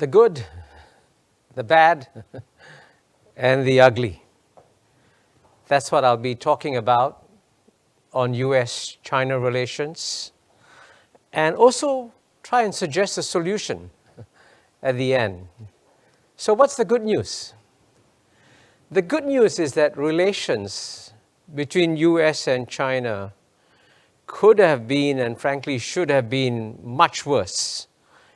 the good, the bad, and the ugly. That's what I'll be talking about on US-China relations, and also try and suggest a solution at the end. So what's the good news? The good news is that relations between US and China could have been, and frankly should have been, much worse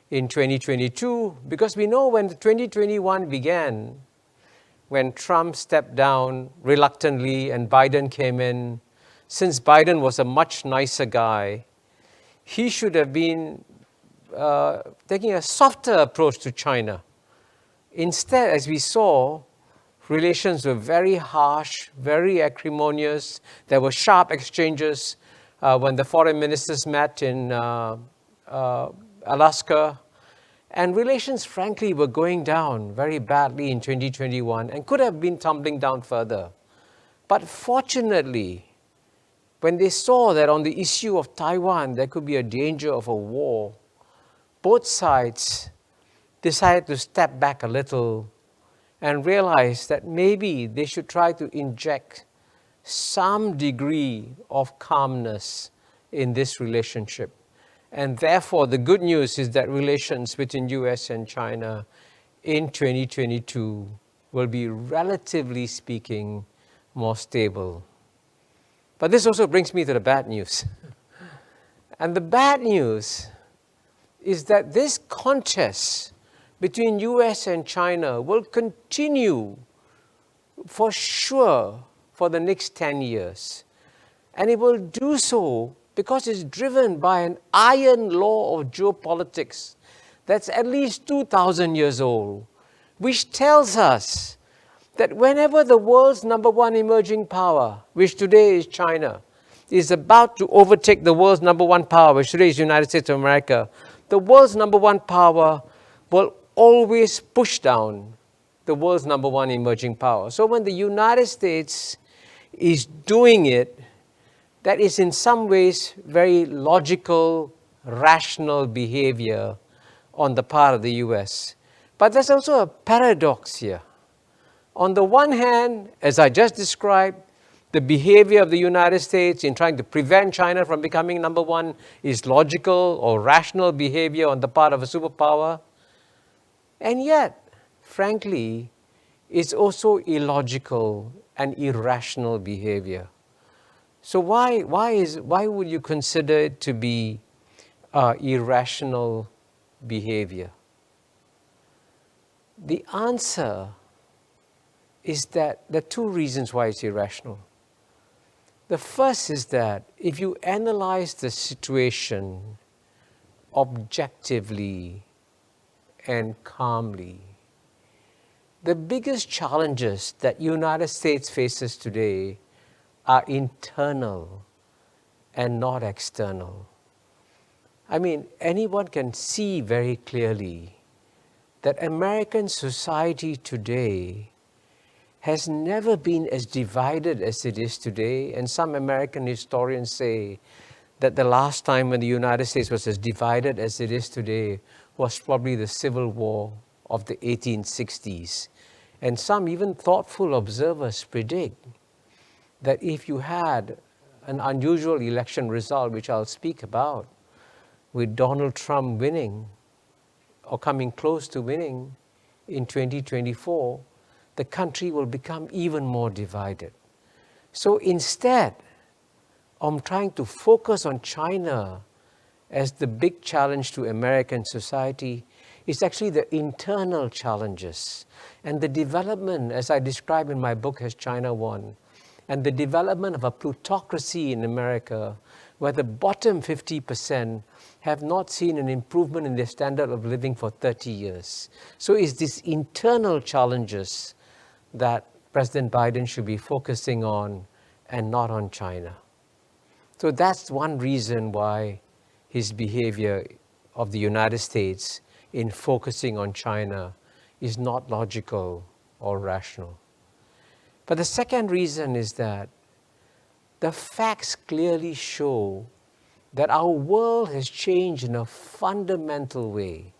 in 2022, because we know when 2021 began, when Trump stepped down reluctantly and Biden came in, since Biden was a much nicer guy, he should have been taking a softer approach to China. Instead, as we saw, relations were very harsh, very acrimonious. There were sharp exchanges when the foreign ministers met in Alaska. And relations, frankly, were going down very badly in 2021 and could have been tumbling down further. But fortunately, when they saw that on the issue of Taiwan, there could be a danger of a war, both sides decided to step back a little and realize that maybe they should try to inject some degree of calmness in this relationship. And therefore, the good news is that relations between US and China in 2022 will be, relatively speaking, more stable. But this also brings me to the bad news. And the bad news is that this contest between US and China will continue for sure for the next 10 years. And it will do so because it's driven by an iron law of geopolitics that's at least 2,000 years old, which tells us that whenever the world's number one emerging power, which today is China, is about to overtake the world's number one power, which today is the United States of America, the world's number one power will always push down the world's number one emerging power. So when the United States is doing it, that is in some ways very logical, rational behavior on the part of the US. But there's also a paradox here. On the one hand, as I just described, the behavior of the United States in trying to prevent China from becoming number one is logical or rational behavior on the part of a superpower. And yet, frankly, it's also illogical and irrational behavior. So why would you consider it to be irrational behavior? The answer is that there are two reasons why it's irrational. The first is that if you analyze the situation objectively and calmly, the biggest challenges that United States faces today are internal and not external. I mean, anyone can see very clearly that American society today has never been as divided as it is today. And some American historians say that the last time when the United States was as divided as it is today was probably the Civil War of the 1860s. And some even thoughtful observers predict that if you had an unusual election result, which I'll speak about, with Donald Trump winning or coming close to winning in 2024, the country will become even more divided. So instead of trying to focus on China as the big challenge to American society, it's actually the internal challenges and the development, as I describe in my book, Has China Won? And the development of a plutocracy in America where the bottom 50% have not seen an improvement in their standard of living for 30 years. So it's these internal challenges that President Biden should be focusing on and not on China. So that's one reason why his behavior of the United States in focusing on China is not logical or rational. But the second reason is that the facts clearly show that our world has changed in a fundamental way.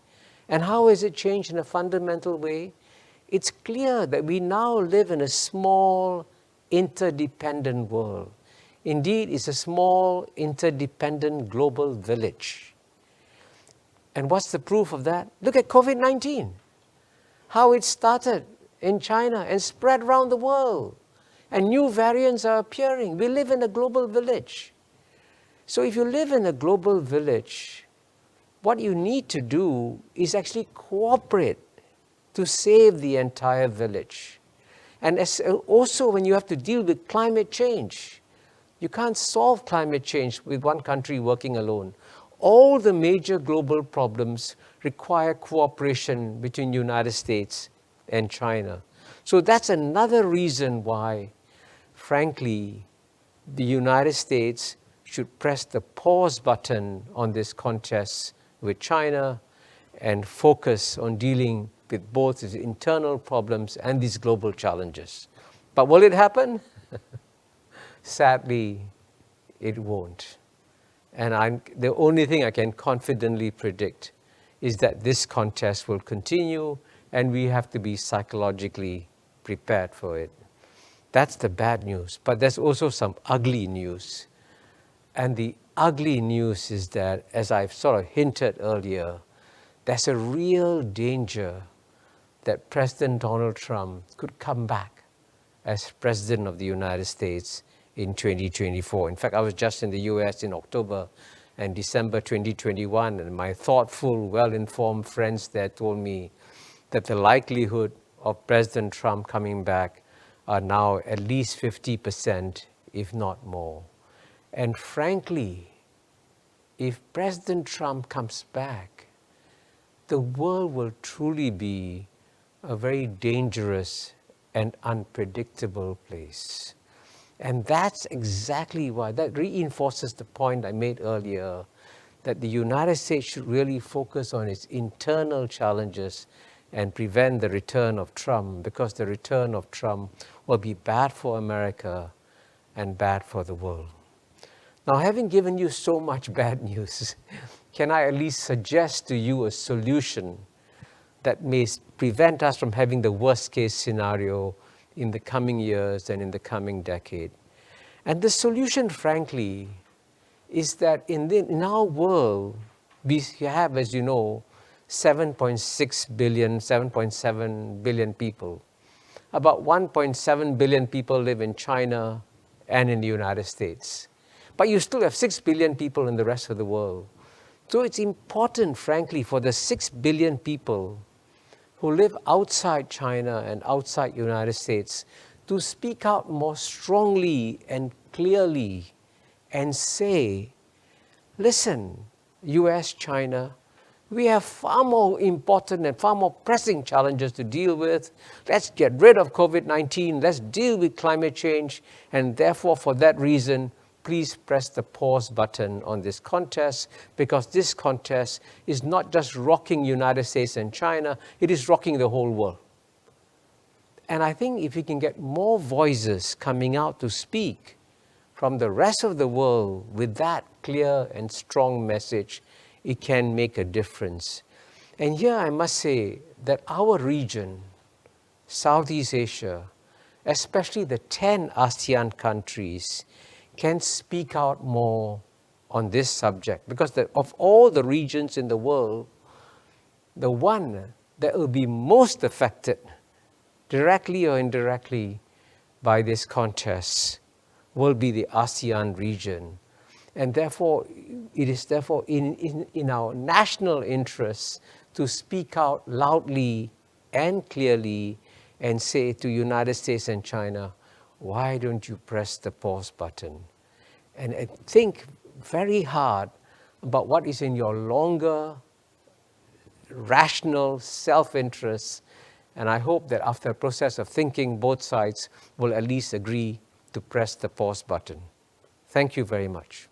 And how has it changed in a fundamental way? It's clear that we now live in a small, interdependent world. Indeed, it's a small, interdependent global village. And what's the proof of that? Look at COVID-19, how it started in China and spread around the world. And new variants are appearing. We live in a global village. So if you live in a global village, what you need to do is actually cooperate to save the entire village. And also when you have to deal with climate change, you can't solve climate change with one country working alone. All the major global problems require cooperation between the United States and China. So that's another reason why, frankly, the United States should press the pause button on this contest with China and focus on dealing with both its internal problems and these global challenges. But will it happen? Sadly, it won't. And the only thing I can confidently predict is that this contest will continue and we have to be psychologically prepared for it. That's the bad news. But there's also some ugly news. And the ugly news is that, as I've sort of hinted earlier, there's a real danger that President Donald Trump could come back as President of the United States in 2024. In fact, I was just in the US in October and December 2021, and my thoughtful, well-informed friends there told me that the likelihood of President Trump coming back are now at least 50%, if not more. And frankly, if President Trump comes back, the world will truly be a very dangerous and unpredictable place. And that's exactly why, that reinforces the point I made earlier, that the United States should really focus on its internal challenges and prevent the return of Trump, because the return of Trump will be bad for America and bad for the world. Now, having given you so much bad news, can I at least suggest to you a solution that may prevent us from having the worst case scenario in the coming years and in the coming decade? And the solution, frankly, is that in our world, we have, as you know, 7.6 billion, 7.7 billion people. About 1.7 billion people live in China and in the United States. But you still have 6 billion people in the rest of the world. So it's important, frankly, for the 6 billion people who live outside China and outside the United States to speak out more strongly and clearly and say, listen, US, China, we have far more important and far more pressing challenges to deal with. Let's get rid of COVID-19. Let's deal with climate change. And therefore, for that reason, please press the pause button on this contest, because this contest is not just rocking United States and China, it is rocking the whole world. And I think if we can get more voices coming out to speak from the rest of the world with that clear and strong message, it can make a difference. And here I must say that our region, Southeast Asia, especially the 10 ASEAN countries, can speak out more on this subject, because of all the regions in the world, the one that will be most affected, directly or indirectly, by this contest will be the ASEAN region. And therefore, it is therefore in our national interest to speak out loudly and clearly and say to United States and China, why don't you press the pause button? And think very hard about what is in your longer, rational self-interest. And I hope that after a process of thinking, both sides will at least agree to press the pause button. Thank you very much.